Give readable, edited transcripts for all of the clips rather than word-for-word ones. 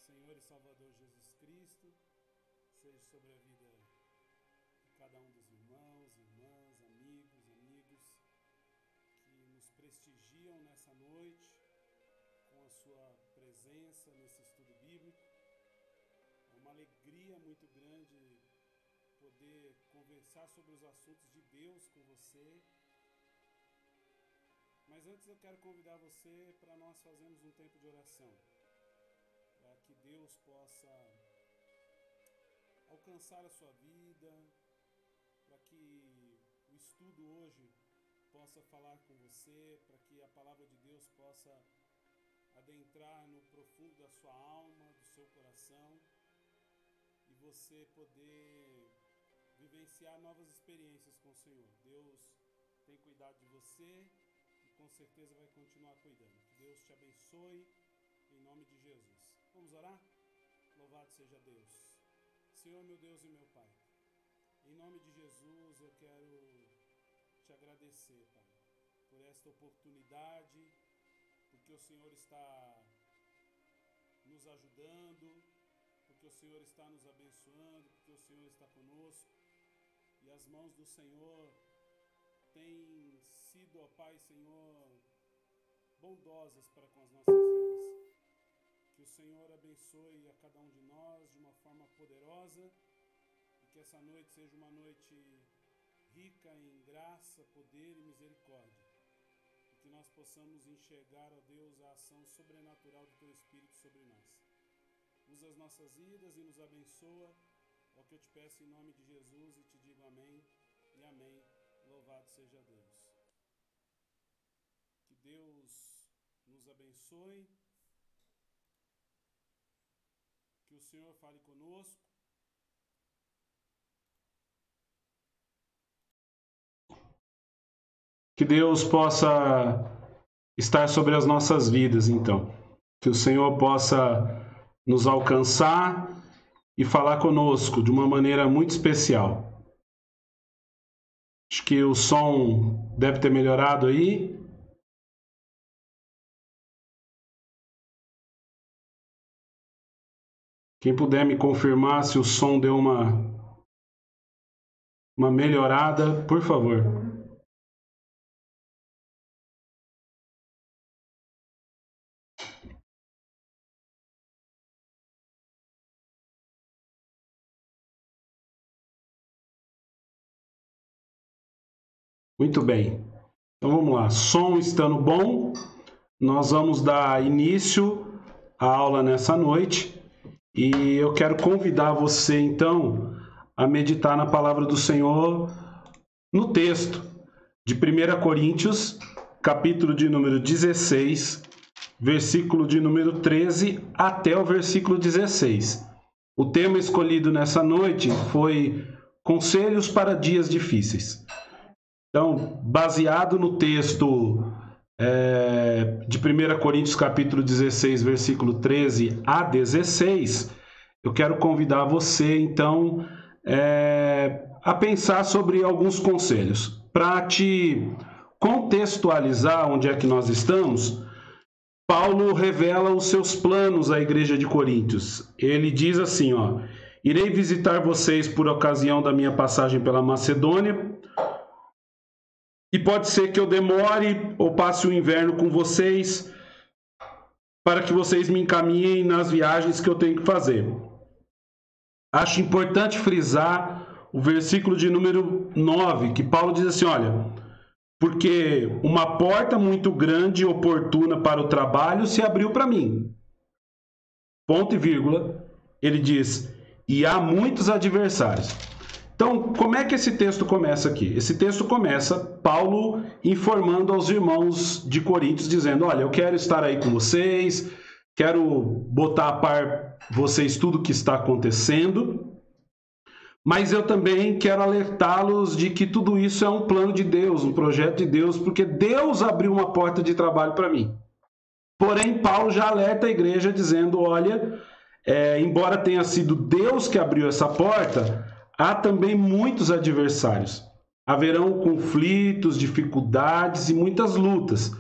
Senhor e Salvador Jesus Cristo seja sobre a vida de cada um dos irmãos, irmãs, amigos que nos prestigiam nessa noite com a sua presença nesse estudo bíblico. É uma alegria muito grande poder conversar sobre os assuntos de Deus com você. Mas antes eu quero convidar você para nós fazermos um tempo de oração, para que Deus possa alcançar a sua vida, para que o estudo hoje possa falar com você, para que a palavra de Deus possa adentrar no profundo da sua alma, do seu coração, e você poder vivenciar novas experiências com o Senhor. Deus tem cuidado de você e com certeza vai continuar cuidando. Que Deus te abençoe em nome de Jesus. Vamos orar? Louvado seja Deus. Senhor, meu Deus e meu Pai, em nome de Jesus eu quero te agradecer, Pai, por esta oportunidade, porque o Senhor está nos ajudando, porque o Senhor está nos abençoando, porque o Senhor está conosco, e as mãos do Senhor têm sido, ó Pai, Senhor, bondosas para com as nossas vidas. Que o Senhor abençoe a cada um de nós de uma forma poderosa e que essa noite seja uma noite rica em graça, poder e misericórdia. E que nós possamos enxergar, ó Deus, a ação sobrenatural do Teu Espírito sobre nós. Usa as nossas vidas e nos abençoa. É o que eu te peço em nome de Jesus e te digo amém e amém. Louvado seja Deus. Que Deus nos abençoe. Que o Senhor fale conosco. Que Deus possa estar sobre as nossas vidas, então. Que o Senhor possa nos alcançar e falar conosco de uma maneira muito especial. Acho que o som deve ter melhorado aí. Quem puder me confirmar se o som deu uma melhorada, por favor. Muito bem. Então vamos lá. Som estando bom, nós vamos dar início à aula nessa noite. E eu quero convidar você, então, a meditar na palavra do Senhor no texto de 1 Coríntios, capítulo de número 16, versículo de número 13 até o versículo 16. O tema escolhido nessa noite foi Conselhos para Dias Difíceis. Então, baseado no texto de 1 Coríntios capítulo 16, versículo 13 a 16, eu quero convidar você, então, a pensar sobre alguns conselhos. Para te contextualizar onde é que nós estamos, Paulo revela os seus planos à igreja de Coríntios. Ele diz assim, irei visitar vocês por ocasião da minha passagem pela Macedônia, e pode ser que eu demore ou passe o inverno com vocês para que vocês me encaminhem nas viagens que eu tenho que fazer. Acho importante frisar o versículo de número 9, que Paulo diz assim, porque uma porta muito grande e oportuna para o trabalho se abriu para mim. Ponto e vírgula, ele diz, e há muitos adversários. Então, como é que esse texto começa aqui? Esse texto começa Paulo informando aos irmãos de Coríntios, dizendo, eu quero estar aí com vocês, quero botar a par vocês tudo o que está acontecendo, mas eu também quero alertá-los de que tudo isso é um plano de Deus, um projeto de Deus, porque Deus abriu uma porta de trabalho para mim. Porém, Paulo já alerta a igreja dizendo, embora tenha sido Deus que abriu essa porta, há também muitos adversários. Haverão conflitos, dificuldades e muitas lutas.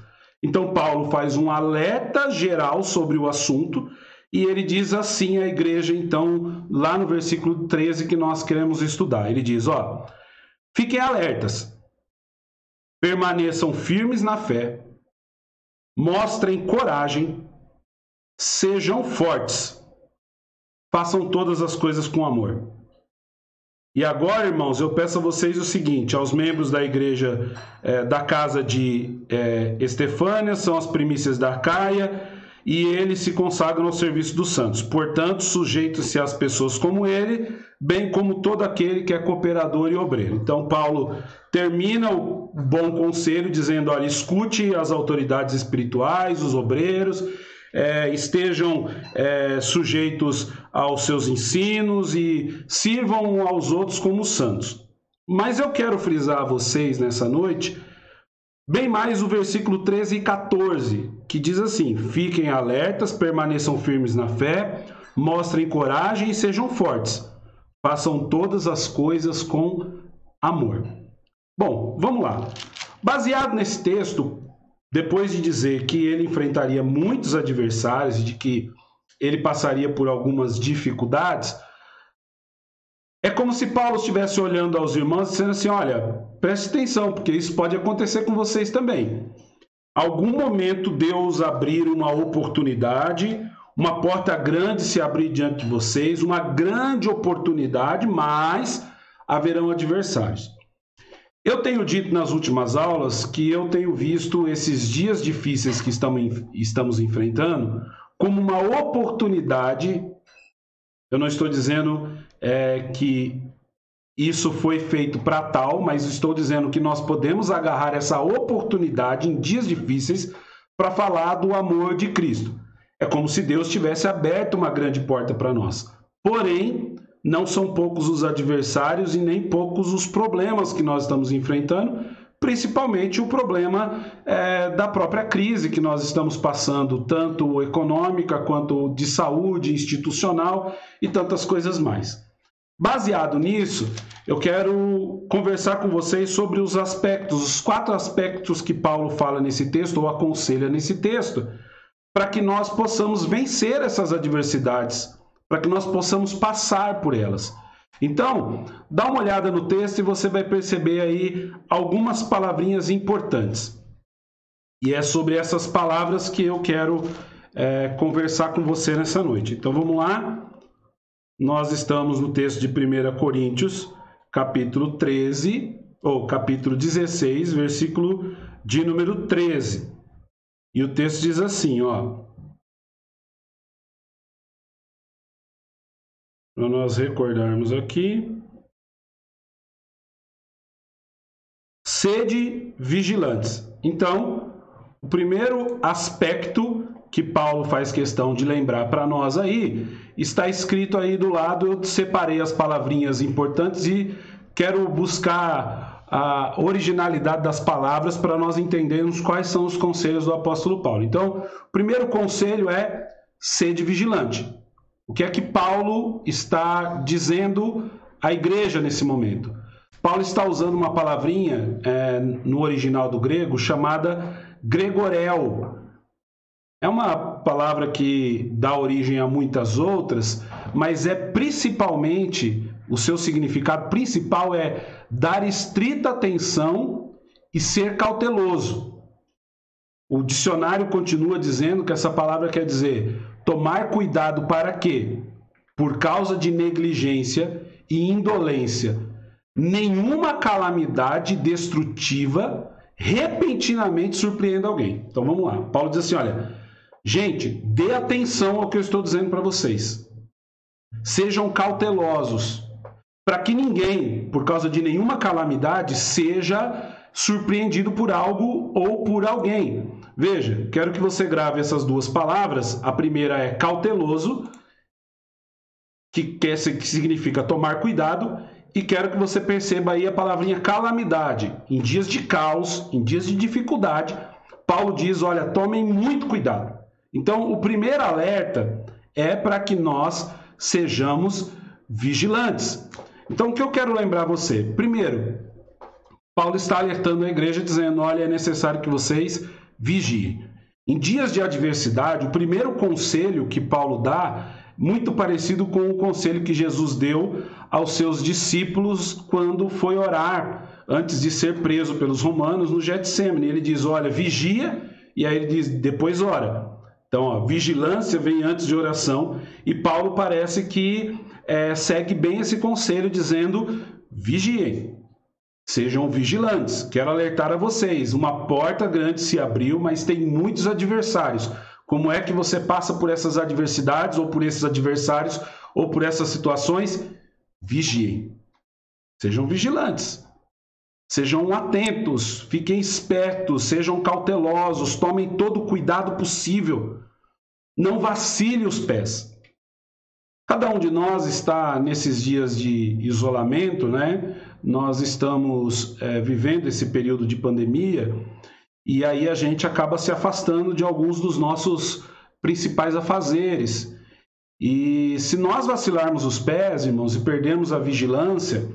Então, Paulo faz um alerta geral sobre o assunto e ele diz assim à igreja, então, lá no versículo 13 que nós queremos estudar. Ele diz, ó, fiquem alertas, permaneçam firmes na fé, mostrem coragem, sejam fortes, façam todas as coisas com amor. E agora, irmãos, eu peço a vocês o seguinte, aos membros da igreja da casa de Estefânia, são as primícias da Acaia, e eles se consagram ao serviço dos santos. Portanto, sujeitem-se às pessoas como ele, bem como todo aquele que é cooperador e obreiro. Então, Paulo termina o bom conselho dizendo, olha, escute as autoridades espirituais, os obreiros, estejam sujeitos aos seus ensinos e sirvam aos outros como santos. Mas eu quero frisar a vocês nessa noite bem mais o versículo 13 e 14, que diz assim, fiquem alertas, permaneçam firmes na fé, mostrem coragem e sejam fortes. Façam todas as coisas com amor. Bom, vamos lá. Baseado nesse texto, depois de dizer que ele enfrentaria muitos adversários e de que ele passaria por algumas dificuldades, é como se Paulo estivesse olhando aos irmãos e dizendo assim, olha, preste atenção, porque isso pode acontecer com vocês também. Algum momento Deus abrir uma oportunidade, uma porta grande se abrir diante de vocês, uma grande oportunidade, mas haverão adversários. Eu tenho dito nas últimas aulas que eu tenho visto esses dias difíceis que estamos enfrentando como uma oportunidade. Eu não estou dizendo que isso foi feito para tal, mas estou dizendo que nós podemos agarrar essa oportunidade em dias difíceis para falar do amor de Cristo. É como se Deus tivesse aberto uma grande porta para nós. Porém, não são poucos os adversários e nem poucos os problemas que nós estamos enfrentando, principalmente o problema da própria crise que nós estamos passando, tanto econômica quanto de saúde, institucional e tantas coisas mais. Baseado nisso, eu quero conversar com vocês sobre os aspectos, os 4 aspectos que Paulo fala nesse texto, ou aconselha nesse texto, para que nós possamos vencer essas adversidades, para que nós possamos passar por elas. Então, dá uma olhada no texto e você vai perceber aí algumas palavrinhas importantes. E é sobre essas palavras que eu quero conversar com você nessa noite. Então, vamos lá. Nós estamos no texto de 1 Coríntios, capítulo 13, ou capítulo 16, versículo de número 13. E o texto diz assim, ó. Para nós recordarmos aqui. Sede vigilantes. Então, o primeiro aspecto que Paulo faz questão de lembrar para nós aí, está escrito aí do lado, eu separei as palavrinhas importantes e quero buscar a originalidade das palavras para nós entendermos quais são os conselhos do apóstolo Paulo. Então, o primeiro conselho é sede vigilante. O que é que Paulo está dizendo à igreja nesse momento? Paulo está usando uma palavrinha no original do grego chamada gregorel. É uma palavra que dá origem a muitas outras, mas principalmente, o seu significado principal é dar estrita atenção e ser cauteloso. O dicionário continua dizendo que essa palavra quer dizer tomar cuidado para quê? Por causa de negligência e indolência, nenhuma calamidade destrutiva repentinamente surpreenda alguém. Então vamos lá. Paulo diz assim, olha, gente, dê atenção ao que eu estou dizendo para vocês. Sejam cautelosos, para que ninguém, por causa de nenhuma calamidade, seja surpreendido por algo ou por alguém. Veja, quero que você grave essas 2 palavras. A primeira é cauteloso, que significa tomar cuidado, e quero que você perceba aí a palavrinha calamidade. Em dias de caos, em dias de dificuldade, Paulo diz, olha, tomem muito cuidado. Então, o primeiro alerta é para que nós sejamos vigilantes. Então, o que eu quero lembrar você? Primeiro, Paulo está alertando a igreja, dizendo, olha, é necessário que vocês vigiem. Em dias de adversidade, o primeiro conselho que Paulo dá, muito parecido com o conselho que Jesus deu aos seus discípulos quando foi orar, antes de ser preso pelos romanos no Getsemane. Ele diz, olha, vigia, e aí ele diz, depois ora. Então, ó, vigilância vem antes de oração, e Paulo parece que segue bem esse conselho, dizendo, vigiem. Sejam vigilantes. Quero alertar a vocês, uma porta grande se abriu, mas tem muitos adversários. Como é que você passa por essas adversidades, ou por esses adversários, ou por essas situações? Vigiem. Sejam vigilantes. Sejam atentos, fiquem espertos, sejam cautelosos, tomem todo o cuidado possível. Não vacile os pés. Cada um de nós está nesses dias de isolamento, né? Nós estamos vivendo esse período de pandemia e aí a gente acaba se afastando de alguns dos nossos principais afazeres. E se nós vacilarmos os pés, irmãos, e perdermos a vigilância,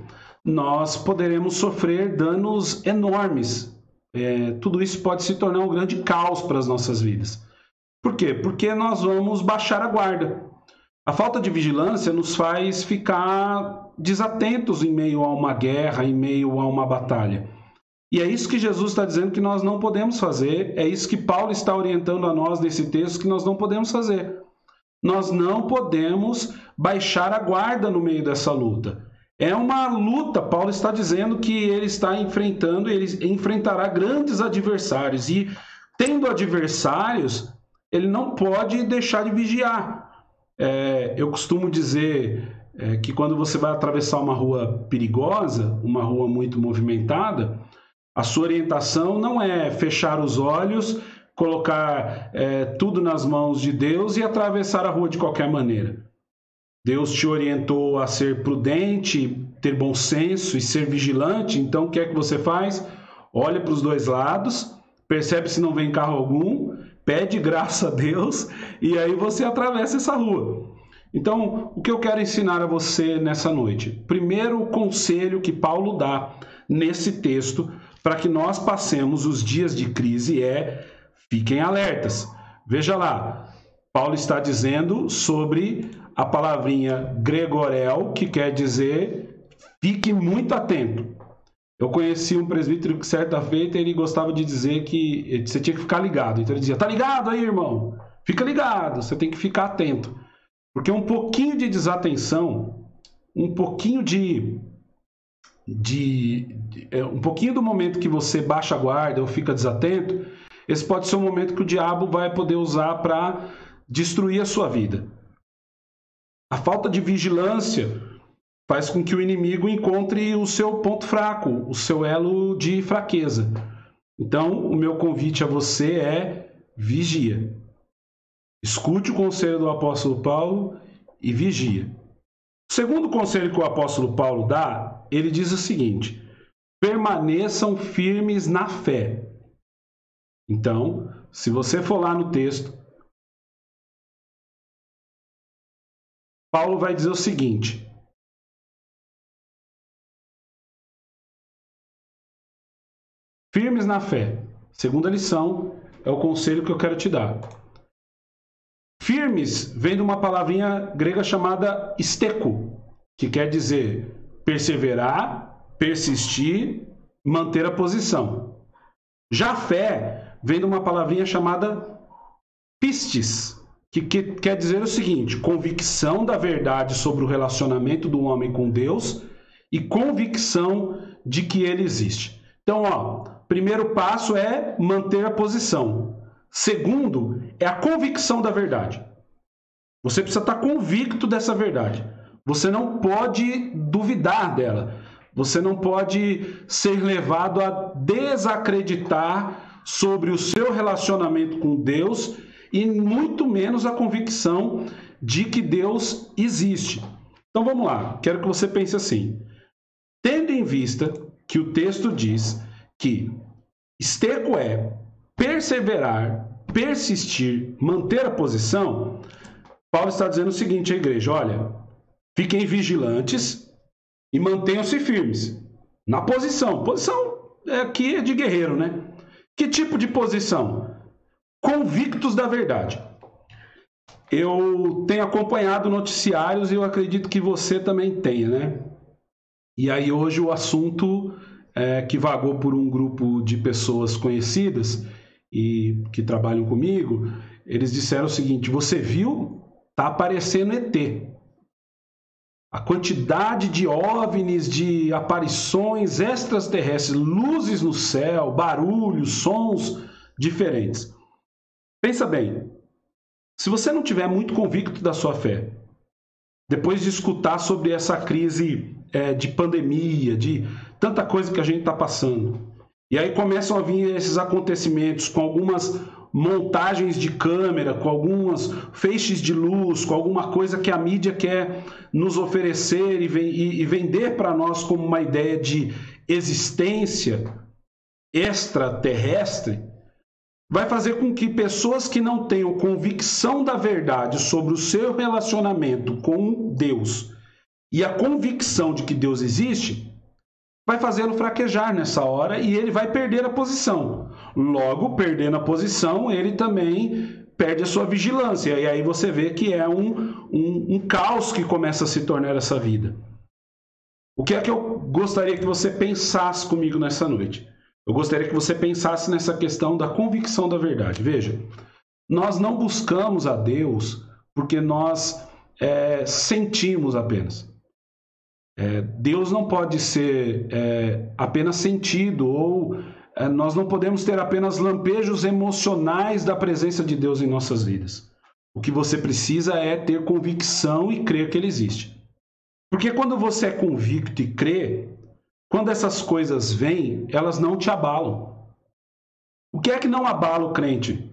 nós poderemos sofrer danos enormes. Tudo isso pode se tornar um grande caos para as nossas vidas. Por quê? Porque nós vamos baixar a guarda. A falta de vigilância nos faz ficar desatentos em meio a uma guerra, em meio a uma batalha. E é isso que Jesus está dizendo que nós não podemos fazer, é isso que Paulo está orientando a nós nesse texto que nós não podemos fazer. Nós não podemos baixar a guarda no meio dessa luta. É uma luta, Paulo está dizendo que ele está enfrentando, ele enfrentará grandes adversários. E tendo adversários, ele não pode deixar de vigiar. Eu costumo dizer que quando você vai atravessar uma rua perigosa, uma rua muito movimentada, a sua orientação não é fechar os olhos, colocar tudo nas mãos de Deus e atravessar a rua de qualquer maneira. Deus te orientou a ser prudente, ter bom senso e ser vigilante, então o que é que você faz? Olha para os dois lados, percebe se não vem carro algum, pede graça a Deus e aí você atravessa essa rua. Então, o que eu quero ensinar a você nessa noite? Primeiro, o conselho que Paulo dá nesse texto para que nós passemos os dias de crise fiquem alertas. Veja lá, Paulo está dizendo sobre a palavrinha gregorel, que quer dizer fique muito atento. Eu conheci um presbítero que certa feita ele gostava de dizer que você tinha que ficar ligado. Então ele dizia, tá ligado aí, irmão? Fica ligado, você tem que ficar atento. Porque um pouquinho de desatenção, um pouquinho um pouquinho do momento que você baixa a guarda ou fica desatento, esse pode ser um momento que o diabo vai poder usar para destruir a sua vida. A falta de vigilância faz com que o inimigo encontre o seu ponto fraco, o seu elo de fraqueza. Então, o meu convite a você é vigia. Escute o conselho do apóstolo Paulo e vigia. O segundo conselho que o apóstolo Paulo dá, ele diz o seguinte, permaneçam firmes na fé. Então, se você for lá no texto, Paulo vai dizer o seguinte, firmes na fé. Segunda lição é o conselho que eu quero te dar. Firmes vem de uma palavrinha grega chamada steco, que quer dizer perseverar, persistir, manter a posição. Já fé vem de uma palavrinha chamada pistis, que quer dizer o seguinte, convicção da verdade sobre o relacionamento do homem com Deus e convicção de que ele existe. Então, primeiro passo é manter a posição. Segundo, é a convicção da verdade. Você precisa estar convicto dessa verdade. Você não pode duvidar dela. Você não pode ser levado a desacreditar sobre o seu relacionamento com Deus e muito menos a convicção de que Deus existe. Então vamos lá, quero que você pense assim. Tendo em vista que o texto diz que esteco é perseverar, persistir, manter a posição, Paulo está dizendo o seguinte à igreja, olha, fiquem vigilantes e mantenham-se firmes na posição. Posição aqui é de guerreiro, né? Que tipo de posição? convictos da verdade. Eu tenho acompanhado noticiários e eu acredito que você também tenha, né? E aí hoje o assunto que vagou por um grupo de pessoas conhecidas e que trabalham comigo, eles disseram o seguinte: você viu? Tá aparecendo ET. A quantidade de OVNIs, de aparições extraterrestres, luzes no céu, barulhos, sons diferentes. Pensa bem, se você não tiver muito convicto da sua fé, depois de escutar sobre essa crise de pandemia, de tanta coisa que a gente está passando, e aí começam a vir esses acontecimentos com algumas montagens de câmera, com algumas feixes de luz, com alguma coisa que a mídia quer nos oferecer e vender para nós como uma ideia de existência extraterrestre, vai fazer com que pessoas que não tenham convicção da verdade sobre o seu relacionamento com Deus e a convicção de que Deus existe, vai fazê-lo fraquejar nessa hora e ele vai perder a posição. Logo, perdendo a posição, ele também perde a sua vigilância. E aí você vê que é um caos que começa a se tornar essa vida. O que é que eu gostaria que você pensasse comigo nessa noite? Eu gostaria que você pensasse nessa questão da convicção da verdade. Veja, nós não buscamos a Deus porque nós sentimos apenas. Deus não pode ser apenas sentido, ou nós não podemos ter apenas lampejos emocionais da presença de Deus em nossas vidas. O que você precisa é ter convicção e crer que Ele existe. Porque quando você é convicto e crê, quando essas coisas vêm, elas não te abalam. O que é que não abala o crente?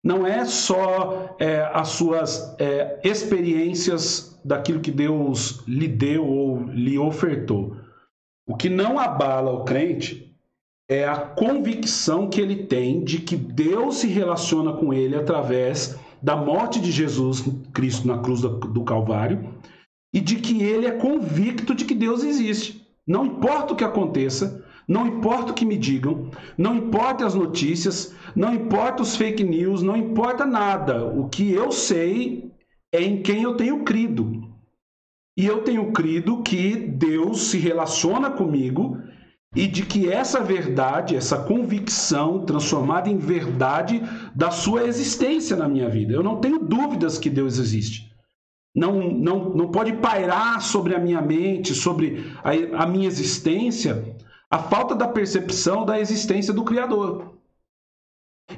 Não é só as suas experiências daquilo que Deus lhe deu ou lhe ofertou. O que não abala o crente é a convicção que ele tem de que Deus se relaciona com ele através da morte de Jesus Cristo na cruz do Calvário e de que ele é convicto de que Deus existe. Não importa o que aconteça, não importa o que me digam, não importa as notícias, não importa os fake news, não importa nada. O que eu sei é em quem eu tenho crido. E eu tenho crido que Deus se relaciona comigo e de que essa verdade, essa convicção transformada em verdade da sua existência na minha vida. Eu não tenho dúvidas que Deus existe. Não pode pairar sobre a minha mente, sobre a minha existência, a falta da percepção da existência do Criador.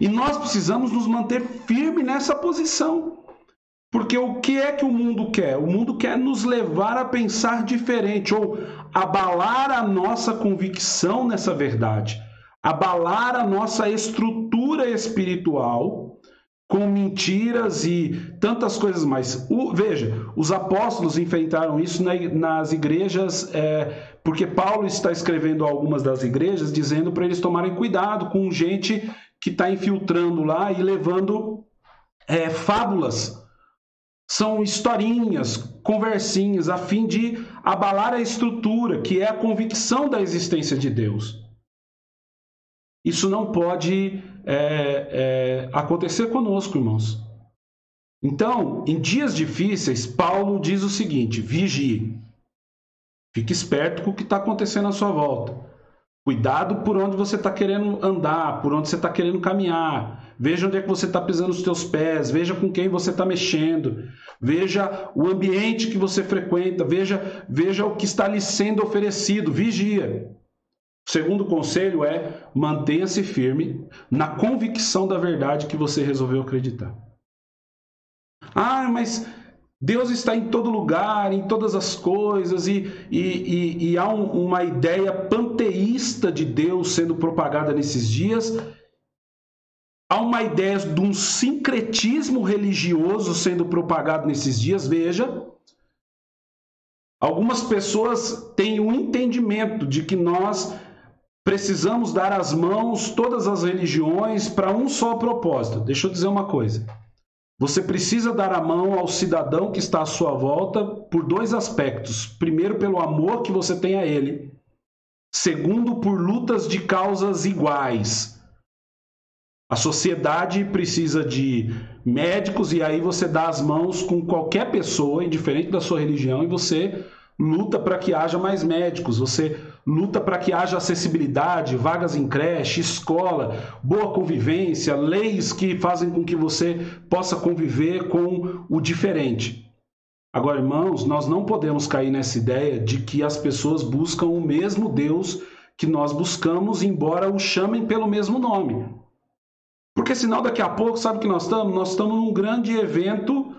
E nós precisamos nos manter firmes nessa posição. Porque o que é que o mundo quer? O mundo quer nos levar a pensar diferente, ou abalar a nossa convicção nessa verdade, abalar a nossa estrutura espiritual com mentiras e tantas coisas mais. Veja, os apóstolos enfrentaram isso nas igrejas, porque Paulo está escrevendo a algumas das igrejas, dizendo para eles tomarem cuidado com gente que está infiltrando lá e levando fábulas. São historinhas, conversinhas, a fim de abalar a estrutura, que é a convicção da existência de Deus. Isso não pode acontecer conosco, irmãos. Então, em dias difíceis, Paulo diz o seguinte: vigie. Fique esperto com o que está acontecendo à sua volta. Cuidado por onde você está querendo andar, por onde você está querendo caminhar. Veja onde é que você está pisando os teus pés, veja com quem você está mexendo, veja o ambiente que você frequenta, veja o que está lhe sendo oferecido, vigia. O segundo conselho é: mantenha-se firme na convicção da verdade que você resolveu acreditar. Ah, mas Deus está em todo lugar, em todas as coisas, e há uma ideia panteísta de Deus sendo propagada nesses dias. Há uma ideia de um sincretismo religioso sendo propagado nesses dias. Veja, algumas pessoas têm um entendimento de que nós precisamos dar as mãos, todas as religiões, para um só propósito. Deixa eu dizer uma coisa. Você precisa dar a mão ao cidadão que está à sua volta por dois aspectos. Primeiro, pelo amor que você tem a ele. Segundo, por lutas de causas iguais. A sociedade precisa de médicos e aí você dá as mãos com qualquer pessoa, indiferente da sua religião, e você luta para que haja mais médicos, você luta para que haja acessibilidade, vagas em creche, escola, boa convivência, leis que fazem com que você possa conviver com o diferente. Agora, irmãos, nós não podemos cair nessa ideia de que as pessoas buscam o mesmo Deus que nós buscamos, embora o chamem pelo mesmo nome. Porque senão daqui a pouco, sabe o que nós estamos? Nós estamos num grande evento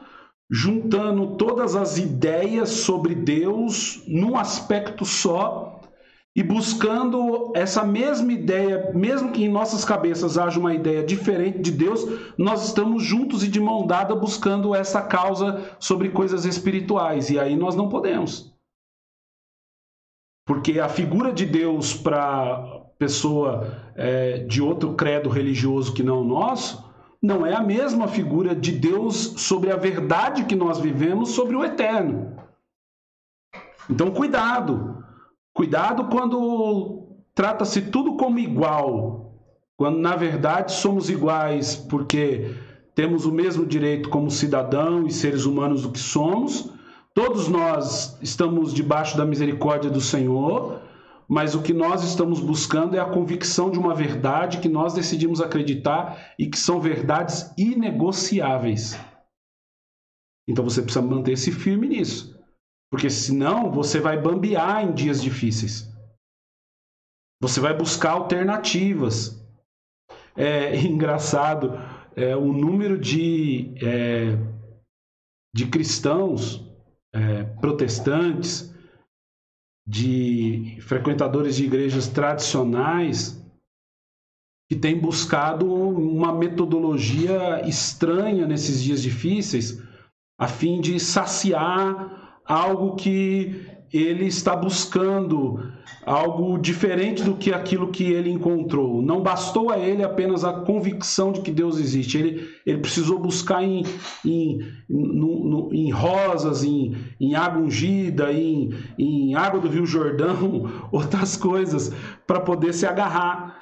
juntando todas as ideias sobre Deus num aspecto só e buscando essa mesma ideia, mesmo que em nossas cabeças haja uma ideia diferente de Deus, nós estamos juntos e de mão dada buscando essa causa sobre coisas espirituais, e aí nós não podemos. Porque a figura de Deus para pessoa de outro credo religioso que não o nosso, não é a mesma figura de Deus sobre a verdade que nós vivemos sobre o eterno. Então, cuidado. Cuidado quando trata-se tudo como igual, quando na verdade somos iguais porque temos o mesmo direito como cidadão e seres humanos do que somos. Todos nós estamos debaixo da misericórdia do Senhor, mas o que nós estamos buscando é a convicção de uma verdade que nós decidimos acreditar e que são verdades inegociáveis. Então você precisa manter-se firme nisso, porque senão você vai bambear em dias difíceis. Você vai buscar alternativas. É engraçado o número de cristãos protestantes, de frequentadores de igrejas tradicionais que têm buscado uma metodologia estranha nesses dias difíceis a fim de saciar algo que ele está buscando, algo diferente do que aquilo que ele encontrou. Não bastou a ele apenas a convicção de que Deus existe. Ele precisou buscar em rosas, em água ungida, em água do Rio Jordão, outras coisas, para poder se agarrar.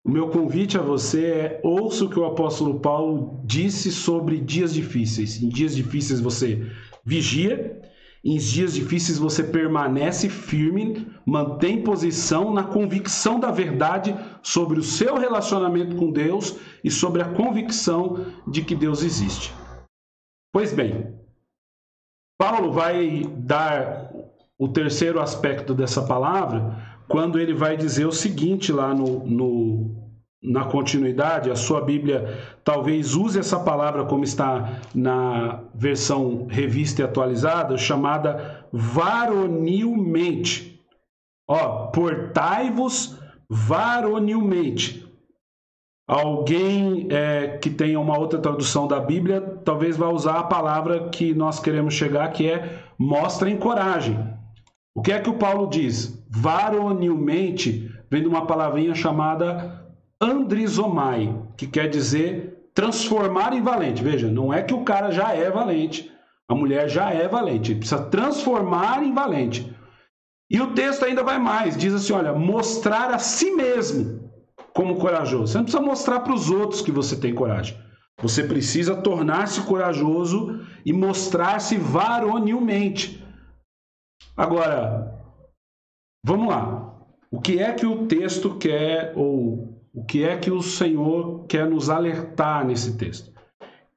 O meu convite a você é: ouça o que o apóstolo Paulo disse sobre dias difíceis. Em dias difíceis você vigia, em dias difíceis você permanece firme, mantém posição na convicção da verdade sobre o seu relacionamento com Deus e sobre a convicção de que Deus existe. Pois bem, Paulo vai dar o terceiro aspecto dessa palavra quando ele vai dizer o seguinte lá na continuidade. A sua Bíblia talvez use essa palavra como está na versão revista e atualizada, chamada varonilmente. Portai-vos varonilmente. Alguém que tenha uma outra tradução da Bíblia talvez vá usar a palavra que nós queremos chegar, que é mostrem coragem. O que é que o Paulo diz? Varonilmente vem de uma palavrinha chamada andrizomai, que quer dizer transformar em valente. Veja, não é que o cara já é valente, a mulher já é valente, ele precisa transformar em valente. E o texto ainda vai mais, diz assim, olha, mostrar a si mesmo como corajoso. Você não precisa mostrar para os outros que você tem coragem. Você precisa tornar-se corajoso e mostrar-se varonilmente. Agora, vamos lá. O que é que o texto quer, ou o que é que o Senhor quer nos alertar nesse texto?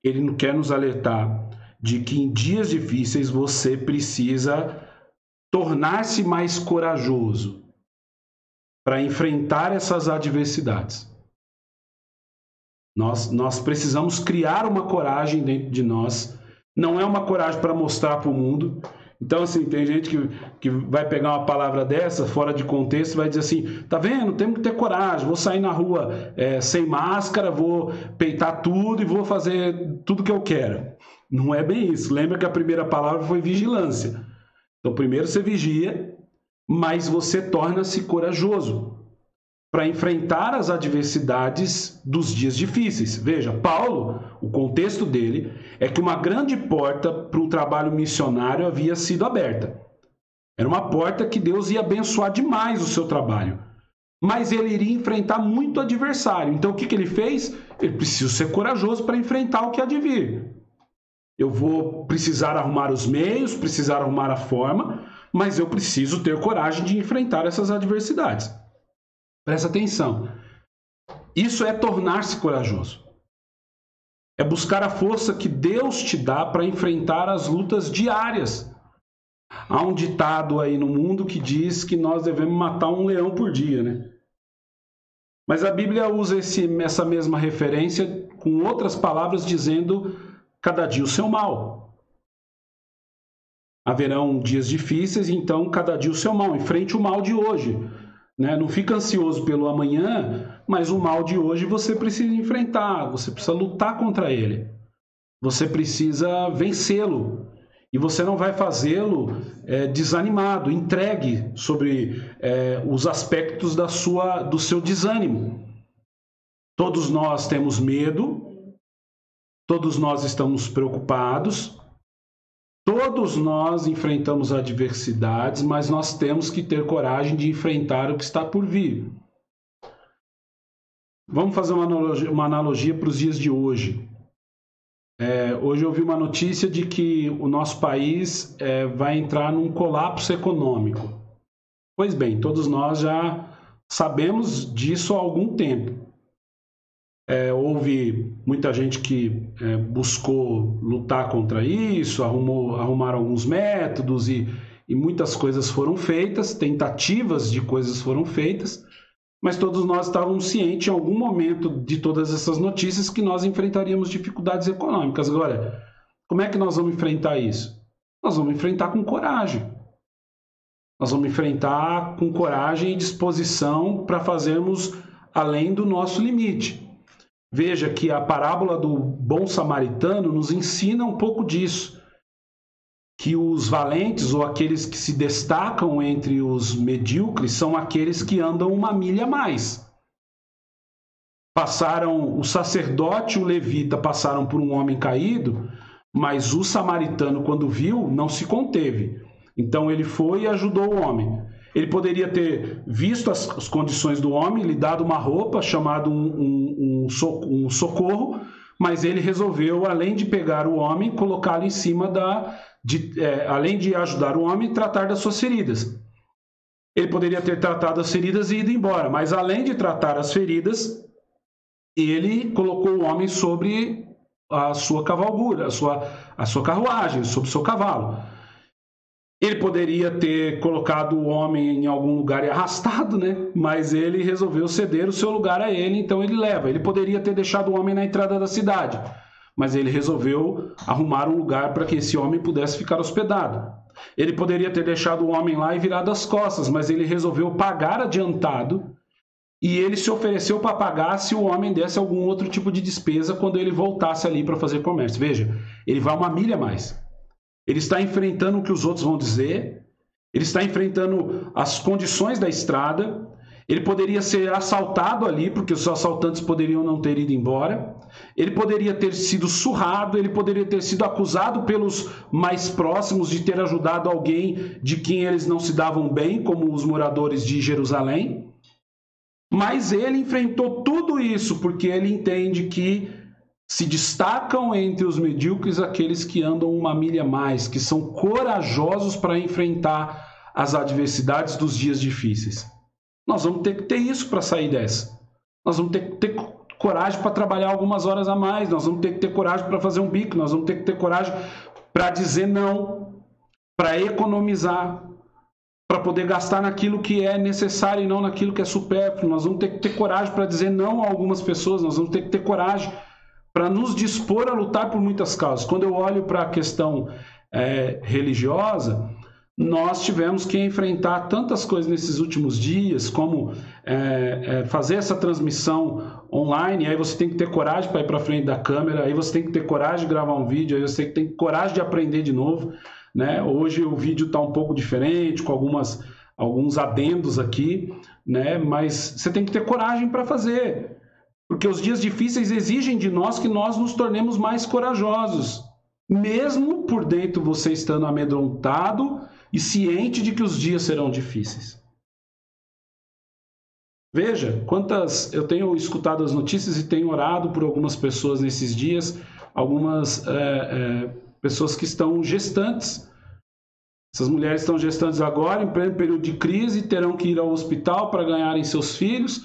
Ele quer nos alertar de que em dias difíceis você precisa tornar-se mais corajoso para enfrentar essas adversidades. Nós precisamos criar uma coragem dentro de nós. Não é uma coragem para mostrar para o mundo. Então, assim, tem gente que vai pegar uma palavra dessa, fora de contexto, e vai dizer assim, tá vendo, temos que ter coragem, vou sair na rua sem máscara, vou peitar tudo e vou fazer tudo que eu quero. Não é bem isso. Lembra que a primeira palavra foi vigilância. Então, primeiro você vigia, mas você torna-se corajoso para enfrentar as adversidades dos dias difíceis. Veja, Paulo, o contexto dele é que uma grande porta para um trabalho missionário havia sido aberta. Era uma porta que Deus ia abençoar demais o seu trabalho. mas ele iria enfrentar muito adversário. Então, o que ele fez? Ele precisa ser corajoso para enfrentar o que há de vir. Eu vou precisar arrumar os meios, precisar arrumar a forma, mas eu preciso ter coragem de enfrentar essas adversidades. Presta atenção. Isso é tornar-se corajoso. É buscar a força que Deus te dá para enfrentar as lutas diárias. Há um ditado aí no mundo que diz que nós devemos matar um leão por dia, né? Mas a Bíblia usa essa mesma referência com outras palavras dizendo cada dia o seu mal. Haverão dias difíceis, então cada dia o seu mal. Enfrente o mal de hoje, né? Não fica ansioso pelo amanhã, mas o mal de hoje você precisa enfrentar, você precisa lutar contra ele. Você precisa vencê-lo. E você não vai fazê-lo desanimado, entregue sobre os aspectos do seu desânimo. Todos nós temos medo, todos nós estamos preocupados, todos nós enfrentamos adversidades, mas nós temos que ter coragem de enfrentar o que está por vir. Vamos fazer uma analogia para os dias de hoje. Hoje eu vi uma notícia de que o nosso país vai entrar num colapso econômico. Pois bem, todos nós já sabemos disso há algum tempo. Houve muita gente que buscou lutar contra isso, arrumaram alguns métodos e muitas coisas foram feitas, tentativas de coisas foram feitas, mas todos nós estávamos cientes em algum momento de todas essas notícias que nós enfrentaríamos dificuldades econômicas. Agora, como é que nós vamos enfrentar isso? Nós vamos enfrentar com coragem. Nós vamos enfrentar com coragem e disposição para fazermos além do nosso limite. Veja que a parábola do bom samaritano nos ensina um pouco disso. Que os valentes ou aqueles que se destacam entre os medíocres são aqueles que andam uma milha a mais. O sacerdote e o levita passaram por um homem caído, mas o samaritano, quando viu, não se conteve. Então ele foi e ajudou o homem. Ele poderia ter visto as condições do homem, lhe dado uma roupa, chamado um socorro, mas ele resolveu, além de pegar o homem, colocá-lo em cima além de ajudar o homem, tratar das suas feridas. Ele poderia ter tratado as feridas e ido embora, mas além de tratar as feridas, ele colocou o homem sobre a sua cavalgura, a sua carruagem, sobre o seu cavalo. Ele poderia ter colocado o homem em algum lugar e arrastado, né? Mas ele resolveu ceder o seu lugar a ele, então ele leva. Ele poderia ter deixado o homem na entrada da cidade, mas ele resolveu arrumar um lugar para que esse homem pudesse ficar hospedado. Ele poderia ter deixado o homem lá e virado as costas, mas ele resolveu pagar adiantado e ele se ofereceu para pagar se o homem desse algum outro tipo de despesa quando ele voltasse ali para fazer comércio. Veja, ele vai uma milha a mais. Ele está enfrentando o que os outros vão dizer, ele está enfrentando as condições da estrada, ele poderia ser assaltado ali, porque os assaltantes poderiam não ter ido embora, ele poderia ter sido surrado, ele poderia ter sido acusado pelos mais próximos de ter ajudado alguém de quem eles não se davam bem, como os moradores de Jerusalém, mas ele enfrentou tudo isso porque ele entende que se destacam entre os medíocres aqueles que andam uma milha a mais, que são corajosos para enfrentar as adversidades dos dias difíceis. Nós vamos ter que ter isso para sair dessa. Nós vamos ter que ter coragem para trabalhar algumas horas a mais, nós vamos ter que ter coragem para fazer um bico, nós vamos ter que ter coragem para dizer não, para economizar, para poder gastar naquilo que é necessário e não naquilo que é supérfluo. Nós vamos ter que ter coragem para dizer não a algumas pessoas, nós vamos ter que ter coragem para nos dispor a lutar por muitas causas. Quando eu olho para a questão religiosa, nós tivemos que enfrentar tantas coisas nesses últimos dias, como fazer essa transmissão online, aí você tem que ter coragem para ir para frente da câmera, aí você tem que ter coragem de gravar um vídeo, aí você tem que ter coragem de aprender de novo, né? Hoje o vídeo está um pouco diferente, com alguns adendos aqui, né? Mas você tem que ter coragem para fazer. Porque os dias difíceis exigem de nós que nós nos tornemos mais corajosos, mesmo por dentro você estando amedrontado e ciente de que os dias serão difíceis. Veja quantas... Eu tenho escutado as notícias e tenho orado por algumas pessoas nesses dias, algumas pessoas que estão gestantes. Essas mulheres estão gestantes agora, em pleno período de crise, terão que ir ao hospital para ganharem seus filhos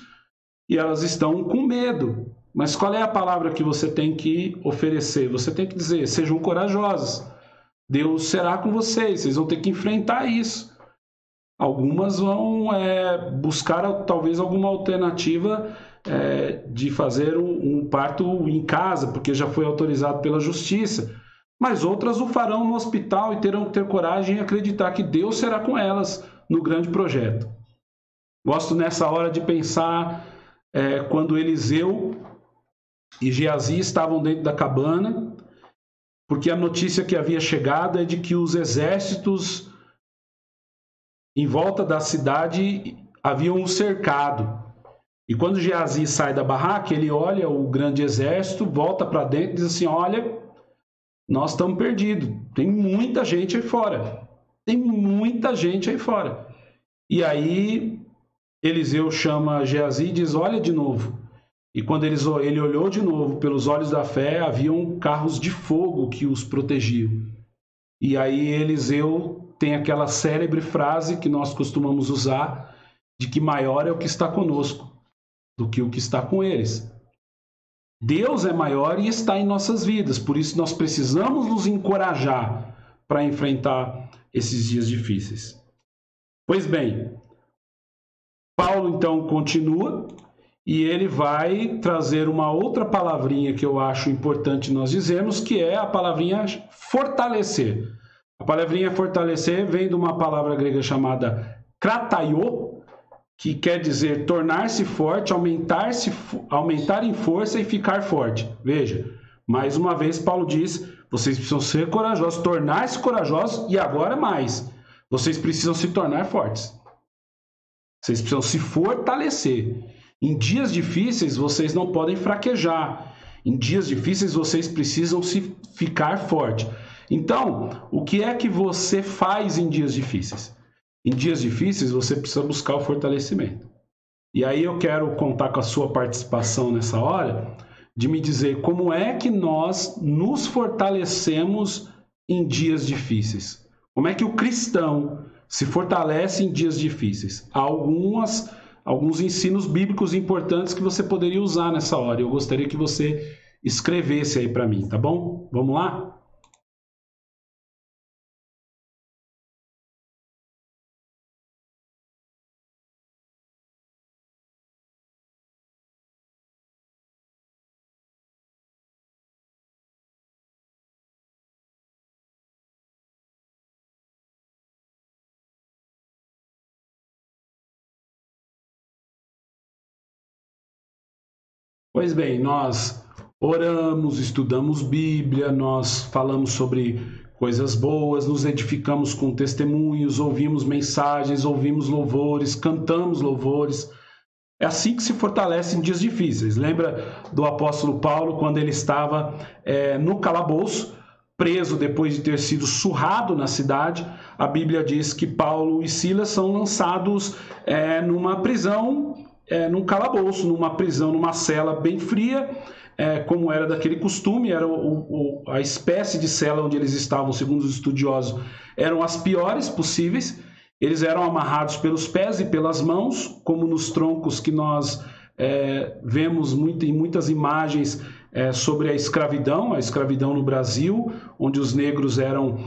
e elas estão com medo. Mas qual é a palavra que você tem que oferecer? Você tem que dizer: sejam corajosos, Deus será com vocês vão ter que enfrentar isso. Algumas vão buscar talvez alguma alternativa de fazer um parto em casa, porque já foi autorizado pela justiça. Mas outras o farão no hospital e terão que ter coragem e acreditar que Deus será com elas no grande projeto. Gosto nessa hora de pensar quando Eliseu e Geazi estavam dentro da cabana, porque a notícia que havia chegado é de que os exércitos em volta da cidade haviam o cercado. E quando Geazi sai da barraca, ele olha o grande exército, volta para dentro e diz assim: olha, nós estamos perdidos, tem muita gente aí fora, tem muita gente aí fora. E aí Eliseu chama Geazi e diz: olha de novo. E quando ele olhou de novo, pelos olhos da fé, haviam carros de fogo que os protegiam. E aí Eliseu tem aquela célebre frase que nós costumamos usar, de que maior é o que está conosco do que o que está com eles. Deus é maior e está em nossas vidas, por isso nós precisamos nos encorajar para enfrentar esses dias difíceis. Pois bem, Paulo então continua e ele vai trazer uma outra palavrinha que eu acho importante nós dizermos, que é a palavrinha fortalecer. A palavrinha fortalecer vem de uma palavra grega chamada krataiô, que quer dizer tornar-se forte, aumentar em força e ficar forte. Veja, mais uma vez Paulo diz: vocês precisam ser corajosos, tornar-se corajosos, e agora mais, vocês precisam se tornar fortes. Vocês precisam se fortalecer. Em dias difíceis, vocês não podem fraquejar. Em dias difíceis, vocês precisam ficar forte. Então, o que é que você faz em dias difíceis? Em dias difíceis, você precisa buscar o fortalecimento. E aí eu quero contar com a sua participação nessa hora, de me dizer como é que nós nos fortalecemos em dias difíceis. Como é que o cristão se fortalece em dias difíceis? Há alguns ensinos bíblicos importantes que você poderia usar nessa hora. Eu gostaria que você escrevesse aí para mim, tá bom? Vamos lá? Pois bem, nós oramos, estudamos Bíblia, nós falamos sobre coisas boas, nos edificamos com testemunhos, ouvimos mensagens, ouvimos louvores, cantamos louvores. É assim que se fortalece em dias difíceis. Lembra do apóstolo Paulo, quando ele estava no calabouço, preso depois de ter sido surrado na cidade? A Bíblia diz que Paulo e Silas são lançados numa prisão, num calabouço, numa prisão, numa cela bem fria, como era daquele costume. Era a espécie de cela onde eles estavam, segundo os estudiosos, eram as piores possíveis. Eles eram amarrados pelos pés e pelas mãos, como nos troncos que nós vemos em muitas imagens sobre a escravidão no Brasil, onde os negros eram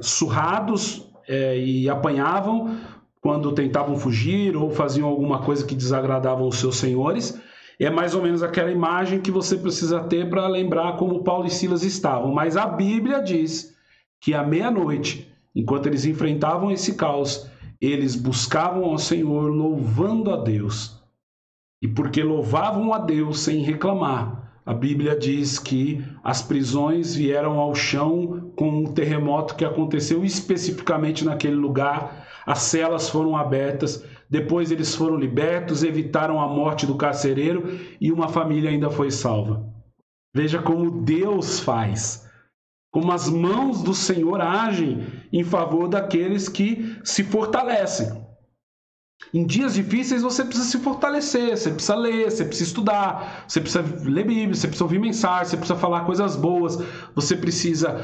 surrados e apanhavam quando tentavam fugir ou faziam alguma coisa que desagradava os seus senhores. É mais ou menos aquela imagem que você precisa ter para lembrar como Paulo e Silas estavam. Mas a Bíblia diz que à meia-noite, enquanto eles enfrentavam esse caos, eles buscavam ao Senhor louvando a Deus. E porque louvavam a Deus sem reclamar, a Bíblia diz que as prisões vieram ao chão com um terremoto que aconteceu especificamente naquele lugar. As celas foram abertas, depois eles foram libertos, evitaram a morte do carcereiro e uma família ainda foi salva. Veja como Deus faz, como as mãos do Senhor agem em favor daqueles que se fortalecem. Em dias difíceis você precisa se fortalecer, você precisa ler, você precisa estudar, você precisa ler Bíblia, você precisa ouvir mensagem, você precisa falar coisas boas, você precisa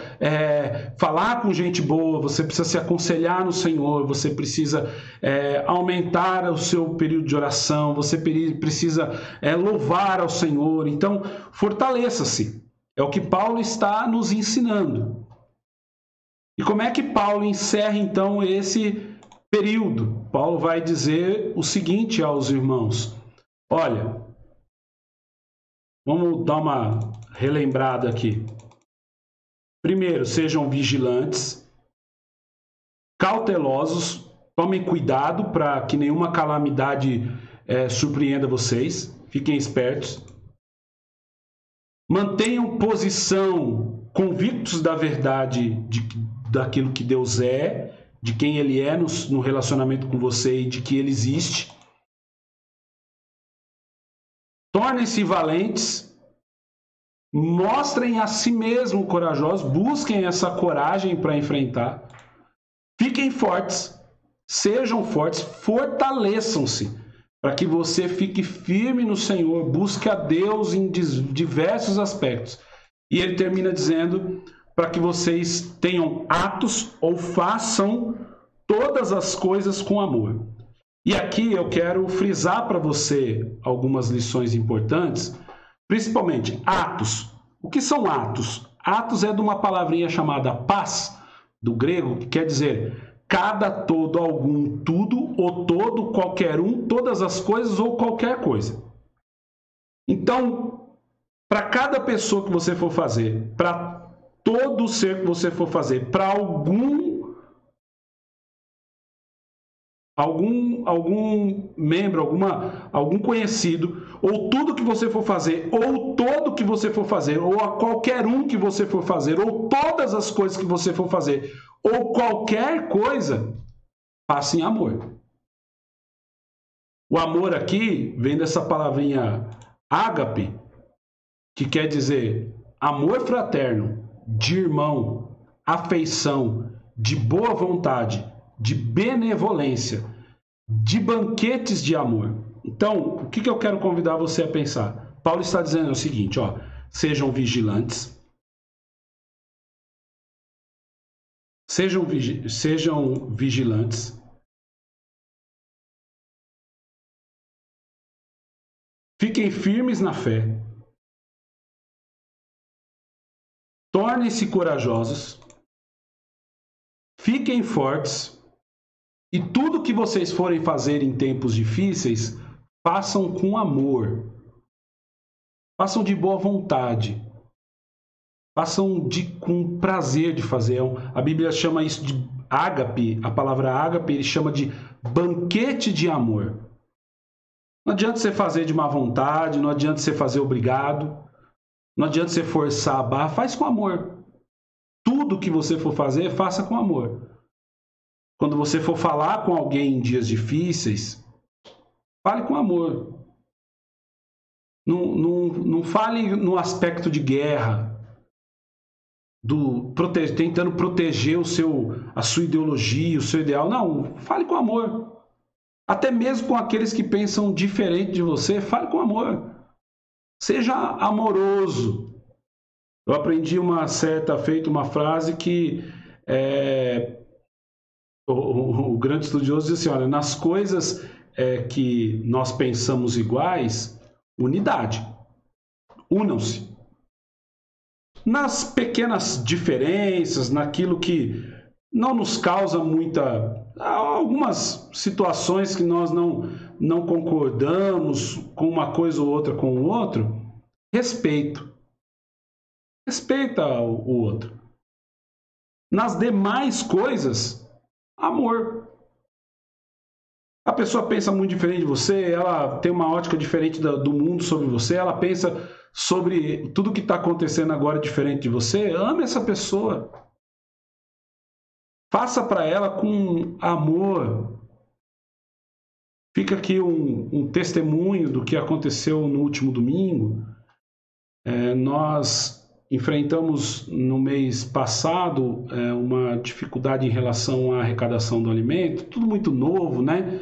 falar com gente boa, você precisa se aconselhar no Senhor, você precisa aumentar o seu período de oração, você precisa louvar ao Senhor. Então, fortaleça-se. É o que Paulo está nos ensinando. E como é que Paulo encerra, então, esse período? Paulo vai dizer o seguinte aos irmãos. Olha, vamos dar uma relembrada aqui. Primeiro, sejam vigilantes, cautelosos, tomem cuidado para que nenhuma calamidade surpreenda vocês. Fiquem espertos. Mantenham posição, convictos da verdade daquilo que Deus é, de quem Ele é no relacionamento com você e de que Ele existe. Tornem-se valentes, mostrem a si mesmo corajosos, busquem essa coragem para enfrentar. Fiquem fortes, sejam fortes, fortaleçam-se, para que você fique firme no Senhor, busque a Deus em diversos aspectos. E ele termina dizendo para que vocês tenham atos ou façam todas as coisas com amor. E aqui eu quero frisar para você algumas lições importantes, principalmente atos. O que são atos? Atos é de uma palavrinha chamada pas, do grego, que quer dizer cada, todo, algum, tudo, ou todo, qualquer um, todas as coisas ou qualquer coisa. Então, para cada pessoa que você for fazer, para todo ser que você for fazer, para algum membro, algum conhecido, ou tudo que você for fazer, ou todo que você for fazer, ou a qualquer um que você for fazer, ou todas as coisas que você for fazer, ou qualquer coisa, faça em amor. O amor aqui vem dessa palavrinha ágape, que quer dizer amor fraterno, de irmão, afeição, de boa vontade, de benevolência, de banquetes de amor. Então, o que eu quero convidar você a pensar? Paulo está dizendo o seguinte, ó, sejam vigilantes, sejam vigilantes, fiquem firmes na fé, tornem-se corajosos, fiquem fortes, e tudo que vocês forem fazer em tempos difíceis, façam com amor, façam de boa vontade, façam com prazer de fazer. A Bíblia chama isso de ágape, a palavra ágape ele chama de banquete de amor. Não adianta você fazer de má vontade, não adianta você fazer obrigado, não adianta você forçar a barra, faz com amor. Tudo que você for fazer, faça com amor. Quando você for falar com alguém em dias difíceis, fale com amor. Não fale no aspecto de guerra, tentando proteger a sua ideologia, o seu ideal. Não, fale com amor. Até mesmo com aqueles que pensam diferente de você, fale com amor. Seja amoroso. Eu aprendi uma frase que o grande estudioso diz assim, olha, nas coisas que nós pensamos iguais, unidade. Unam-se. Nas pequenas diferenças, naquilo que não nos causa algumas situações que nós não concordamos com uma coisa ou outra com o outro, respeito. Respeita o outro. Nas demais coisas, amor. A pessoa pensa muito diferente de você, ela tem uma ótica diferente do mundo sobre você, ela pensa sobre tudo que está acontecendo agora diferente de você. Ame essa pessoa. Faça para ela com amor. Fica aqui um testemunho do que aconteceu no último domingo. Nós enfrentamos no mês passado uma dificuldade em relação à arrecadação do alimento, tudo muito novo, né?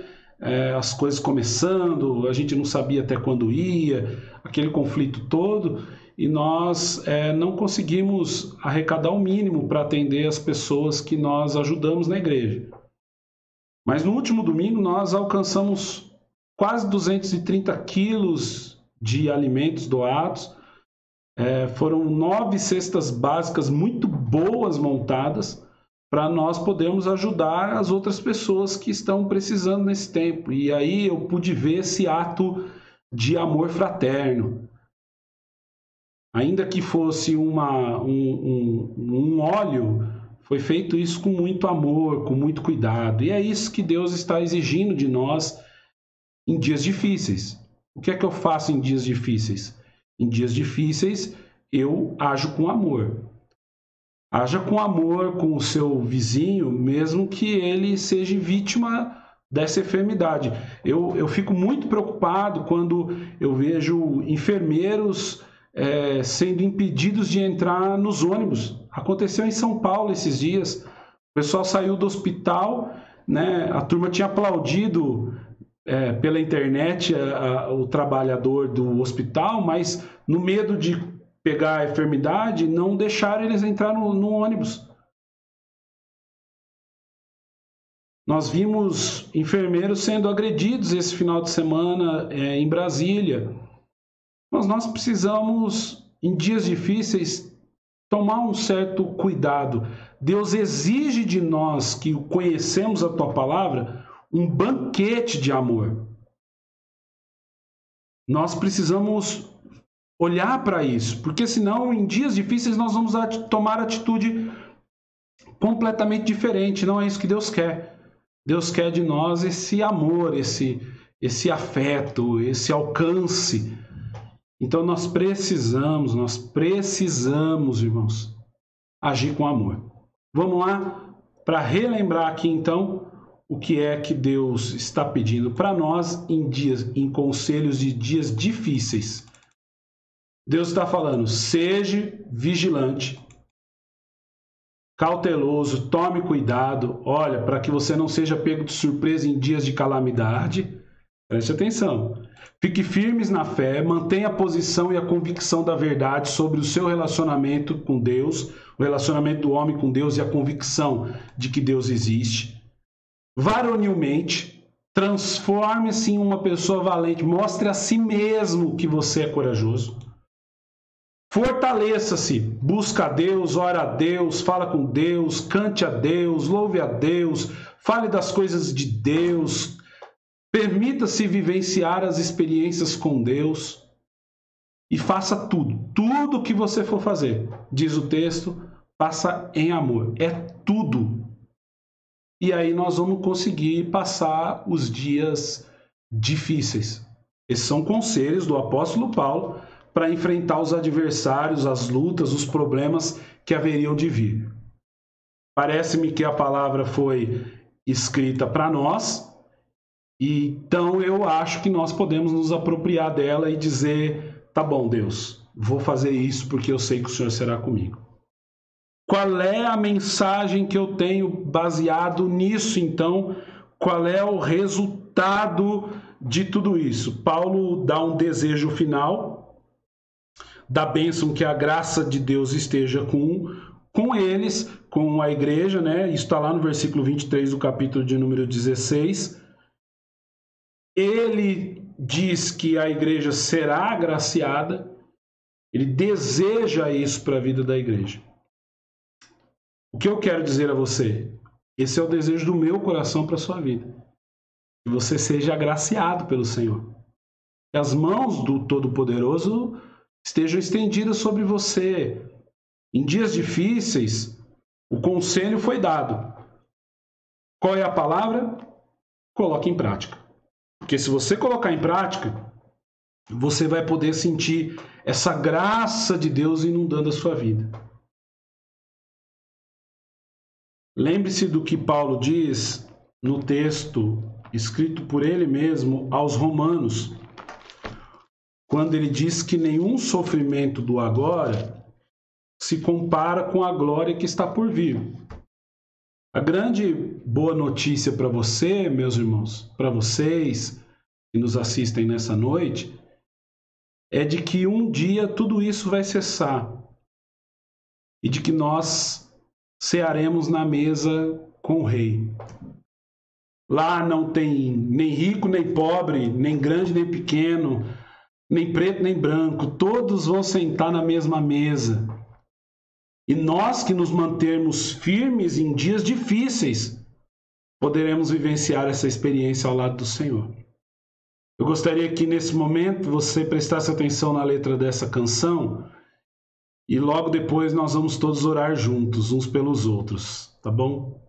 as coisas começando, a gente não sabia até quando ia, aquele conflito todo, e nós não conseguimos arrecadar o mínimo para atender as pessoas que nós ajudamos na igreja. Mas no último domingo nós alcançamos quase 230 quilos de alimentos doados. Foram 9 cestas básicas muito boas montadas para nós podermos ajudar as outras pessoas que estão precisando nesse tempo. E aí eu pude ver esse ato de amor fraterno. Ainda que fosse um óleo, foi feito isso com muito amor, com muito cuidado. E é isso que Deus está exigindo de nós em dias difíceis. O que é que eu faço em dias difíceis? Em dias difíceis, eu ajo com amor. Haja com amor com o seu vizinho, mesmo que ele seja vítima dessa enfermidade. Eu fico muito preocupado quando eu vejo enfermeiros sendo impedidos de entrar nos ônibus. Aconteceu em São Paulo esses dias. O pessoal saiu do hospital, né? A turma tinha aplaudido pela internet o trabalhador do hospital, mas no medo de pegar a enfermidade, não deixaram eles entrar no ônibus. Nós vimos enfermeiros sendo agredidos esse final de semana em Brasília. Mas nós precisamos, em dias difíceis, tomar um certo cuidado. Deus exige de nós que conhecemos a tua palavra um banquete de amor. Nós precisamos olhar para isso, porque senão em dias difíceis nós vamos tomar atitude completamente diferente. Não é isso que Deus quer. Deus quer de nós esse amor, esse afeto, esse alcance. Então nós precisamos, irmãos, agir com amor. Vamos lá para relembrar aqui então o que é que Deus está pedindo para nós em conselhos de dias difíceis. Deus está falando, seja vigilante, cauteloso, tome cuidado, olha, para que você não seja pego de surpresa em dias de calamidade. Preste atenção. Fique firmes na fé, mantenha a posição e a convicção da verdade sobre o seu relacionamento com Deus, o relacionamento do homem com Deus e a convicção de que Deus existe. Varonilmente, transforme-se em uma pessoa valente, mostre a si mesmo que você é corajoso. Fortaleça-se, busca a Deus, ora a Deus, fala com Deus, cante a Deus, louve a Deus, fale das coisas de Deus, permita-se vivenciar as experiências com Deus e faça tudo o que você for fazer, diz o texto, faça em amor, é tudo. E aí nós vamos conseguir passar os dias difíceis. Esses são conselhos do apóstolo Paulo para enfrentar os adversários, as lutas, os problemas que haveriam de vir. Parece-me que a palavra foi escrita para nós, e então eu acho que nós podemos nos apropriar dela e dizer, tá bom, Deus, vou fazer isso porque eu sei que o Senhor será comigo. Qual é a mensagem que eu tenho baseado nisso, então? Qual é o resultado de tudo isso? Paulo dá um desejo final da bênção, que a graça de Deus esteja com eles, com a igreja, né? Isso está lá no versículo 23 do capítulo de número 16. Ele diz que a igreja será agraciada, ele deseja isso para a vida da igreja. O que eu quero dizer a você? Esse é o desejo do meu coração para a sua vida. Que você seja agraciado pelo Senhor. Que as mãos do Todo-Poderoso estejam estendidas sobre você. Em dias difíceis, o conselho foi dado. Qual é a palavra? Coloque em prática. Porque se você colocar em prática, você vai poder sentir essa graça de Deus inundando a sua vida. Lembre-se do que Paulo diz no texto escrito por ele mesmo aos Romanos, quando ele diz que nenhum sofrimento do agora se compara com a glória que está por vir. A grande boa notícia para você, meus irmãos, para vocês que nos assistem nessa noite, é de que um dia tudo isso vai cessar e de que nós cearemos na mesa com o Rei. Lá não tem nem rico nem pobre, nem grande nem pequeno, nem preto nem branco, todos vão sentar na mesma mesa. E nós que nos mantermos firmes em dias difíceis, poderemos vivenciar essa experiência ao lado do Senhor. Eu gostaria que nesse momento você prestasse atenção na letra dessa canção e logo depois nós vamos todos orar juntos, uns pelos outros, tá bom?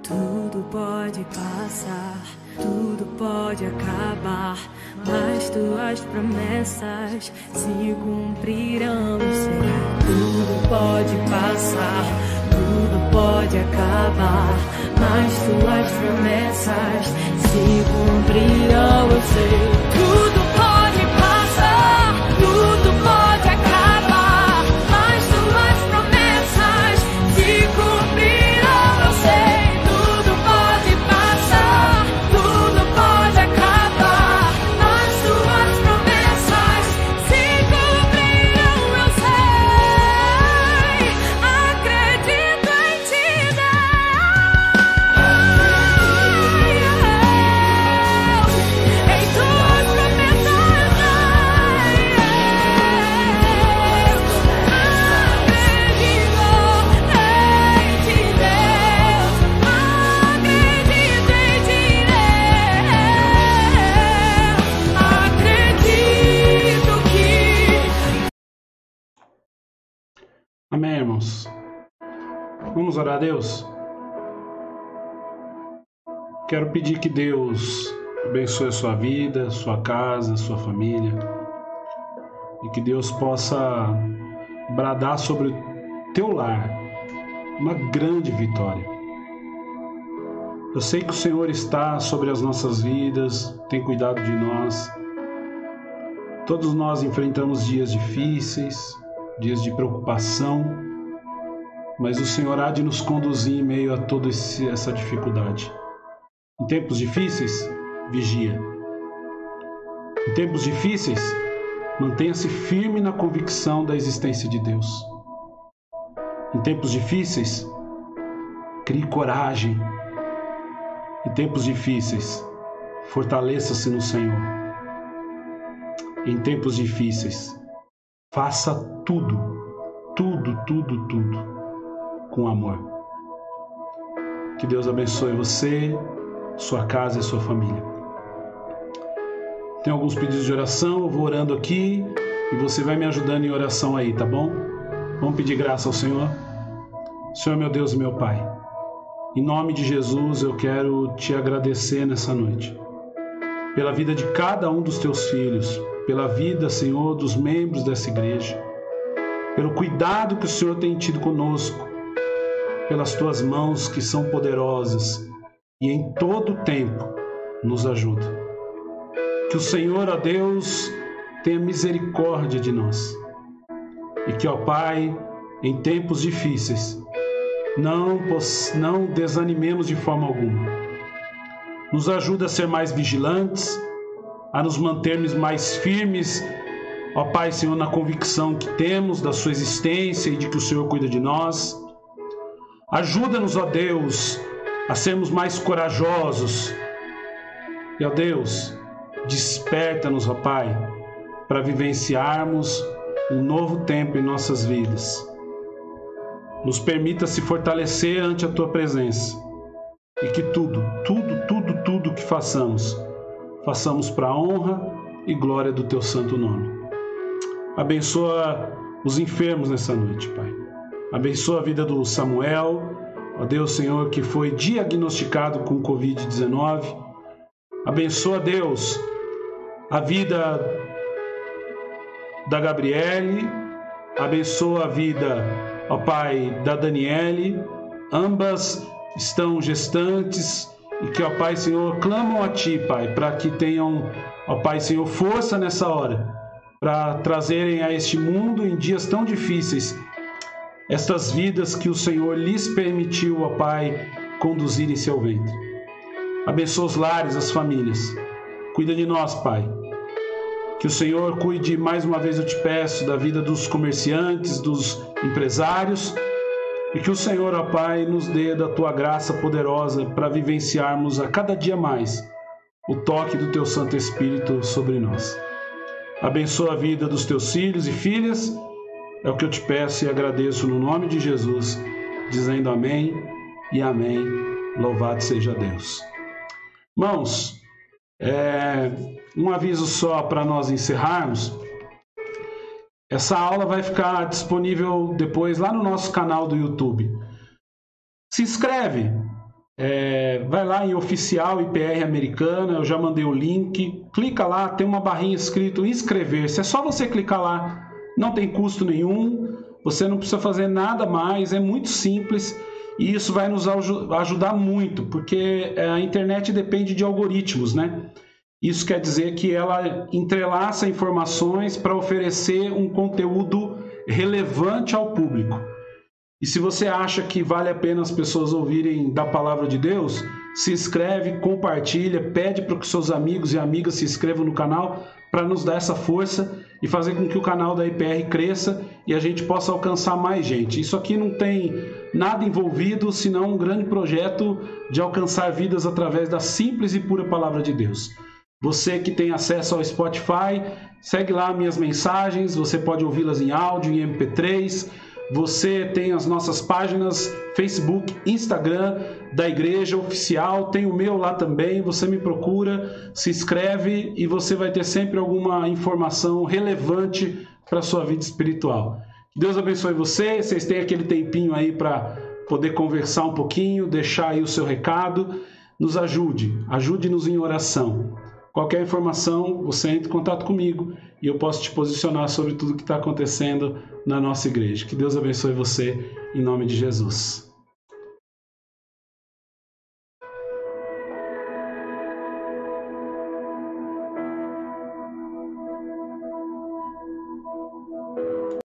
Tudo pode passar, tudo pode acabar, mas tuas promessas se cumprirão, Senhor. Tudo pode passar, tudo pode acabar, mas tuas promessas se cumprirão, eu sei. Tudo pode passar, tudo pode acabar, mas tuas promessas se cumprirão, eu sei. Tudo pode passar, tudo pode acabar, mas tuas promessas se cumprirão, eu sei. Amém, irmãos? Vamos orar a Deus? Quero pedir que Deus abençoe a sua vida, sua casa, sua família, e que Deus possa bradar sobre o teu lar uma grande vitória. Eu sei que o Senhor está sobre as nossas vidas, tem cuidado de nós. Todos nós enfrentamos dias difíceis, dias de preocupação, mas o Senhor há de nos conduzir em meio a toda essa dificuldade. Em tempos difíceis, vigia. Em tempos difíceis, mantenha-se firme na convicção da existência de Deus. Em tempos difíceis, crie coragem. Em tempos difíceis, fortaleça-se no Senhor. Em tempos difíceis, faça tudo com amor. Que Deus abençoe você, sua casa e sua família. Tem alguns pedidos de oração, eu vou orando aqui e você vai me ajudando em oração aí, tá bom? Vamos pedir graça ao Senhor. Senhor, meu Deus e meu Pai, em nome de Jesus eu quero te agradecer nessa noite pela vida de cada um dos teus filhos, pela vida, Senhor, dos membros dessa igreja, pelo cuidado que o Senhor tem tido conosco, pelas tuas mãos que são poderosas e em todo o tempo nos ajuda. Que o Senhor, ó Deus, tenha misericórdia de nós e que, ó Pai, em tempos difíceis, não desanimemos de forma alguma. Nos ajuda a ser mais vigilantes, a nos mantermos mais firmes, ó Pai, Senhor, na convicção que temos da sua existência e de que o Senhor cuida de nós. Ajuda-nos, ó Deus, a sermos mais corajosos. E, ó Deus, desperta-nos, ó Pai, para vivenciarmos um novo tempo em nossas vidas. Nos permita se fortalecer ante a Tua presença e que tudo que façamos para a honra e glória do Teu santo nome. Abençoa os enfermos nessa noite, Pai. Abençoa a vida do Samuel, ó Deus, Senhor, que foi diagnosticado com Covid-19. Abençoa, Deus, a vida da Gabriele. Abençoa a vida, ó Pai, da Daniele. Ambas estão gestantes e que, ó Pai, Senhor, clamam a Ti, Pai, para que tenham, ó Pai, Senhor, força nessa hora, para trazerem a este mundo em dias tão difíceis estas vidas que o Senhor lhes permitiu, ó Pai, conduzir em seu ventre. Abençoa os lares, as famílias. Cuida de nós, Pai. Que o Senhor cuide, mais uma vez eu te peço, da vida dos comerciantes, dos empresários, e que o Senhor, ó Pai, nos dê da Tua graça poderosa para vivenciarmos a cada dia mais o toque do Teu Santo Espírito sobre nós. Abençoa a vida dos Teus filhos e filhas, é o que eu te peço e agradeço no nome de Jesus, dizendo amém e amém. Louvado seja Deus. Irmãos, um aviso só para nós encerrarmos. Essa aula vai ficar disponível depois lá no nosso canal do YouTube. Se inscreve, vai lá em Oficial IPR Americana, eu já mandei o link, clica lá, tem uma barrinha escrito inscrever-se, é só você clicar lá, não tem custo nenhum, você não precisa fazer nada mais, é muito simples e isso vai nos ajudar muito, porque a internet depende de algoritmos, né? Isso quer dizer que ela entrelaça informações para oferecer um conteúdo relevante ao público. E se você acha que vale a pena as pessoas ouvirem da palavra de Deus, se inscreve, compartilha, pede para que seus amigos e amigas se inscrevam no canal para nos dar essa força e fazer com que o canal da IPR cresça e a gente possa alcançar mais gente. Isso aqui não tem nada envolvido, senão um grande projeto de alcançar vidas através da simples e pura palavra de Deus. Você que tem acesso ao Spotify, segue lá minhas mensagens, você pode ouvi-las em áudio, em MP3. Você tem as nossas páginas Facebook, Instagram da Igreja Oficial, tem o meu lá também, você me procura, se inscreve e você vai ter sempre alguma informação relevante para a sua vida espiritual. Que Deus abençoe você. Vocês têm aquele tempinho aí para poder conversar um pouquinho, deixar aí o seu recado. Nos ajude-nos em oração. Qualquer informação, você entra em contato comigo e eu posso te posicionar sobre tudo que está acontecendo na nossa igreja. Que Deus abençoe você, em nome de Jesus.